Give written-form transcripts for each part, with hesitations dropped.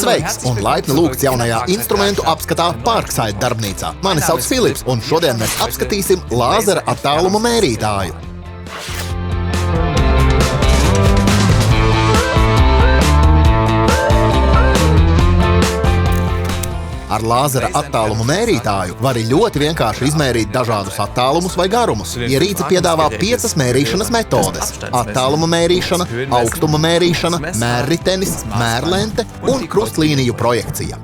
Sveiks un laipni lūgts jaunajā instrumentu apskatā Parkside darbnīcā. Mani sauc Filips, un šodien mēs apskatīsim lāzera attāluma mērītāju. Ar lāzera attāluma mērītāju var ļoti vienkārši izmērīt dažādus attālumus vai garumus. Ierīce piedāvā 5 mērīšanas metodes – attāluma mērīšana, augstuma mērīšana, mērritenis, mērlente un krustlīniju projekcija.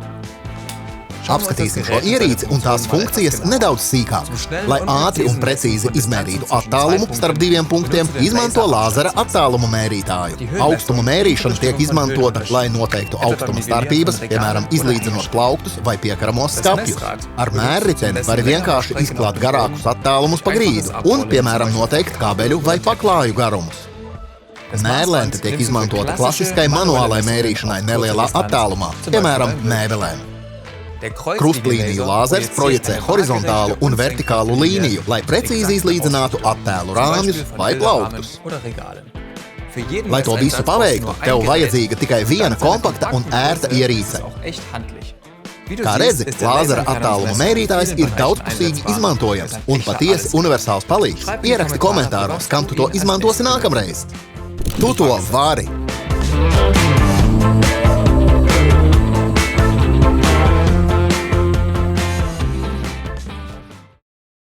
Apskatīsim šo ierīci un tās funkcijas nedaudz sīkāk. Lai ātri un precīzi izmērītu attālumu starp 2 punktiem, izmanto lāzera attāluma mērītāju. Augstuma mērīšana tiek izmantota, lai noteiktu augstuma starpības, piemēram, izlīdzinot plauktus vai piekaramos skapjus. Ar mērriteni var vienkārši izklāt garākus attālumus pa grīdu un, piemēram, noteikt kabeļu vai paklāju garumus. Mērlente tiek izmantota klasiskai manuālai mērīšanai nelielā attālumā, piemēram, mēbelēm. Krustlīniju lāzers projicē horizontālu un vertikālu līniju, lai precīzi izlīdzinātu attēlu rāmjus vai plauktus. Lai to visu paveiktu, tev vajadzīga tikai viena kompakta un ērta ierīce. Kā redzi, lāzera attāluma mērītājs ir daudzpusīgi izmantojams un patiesi universāls palīgs. Ieraksti komentāros, kam tu to izmantosi nākamreiz. Tu to vari!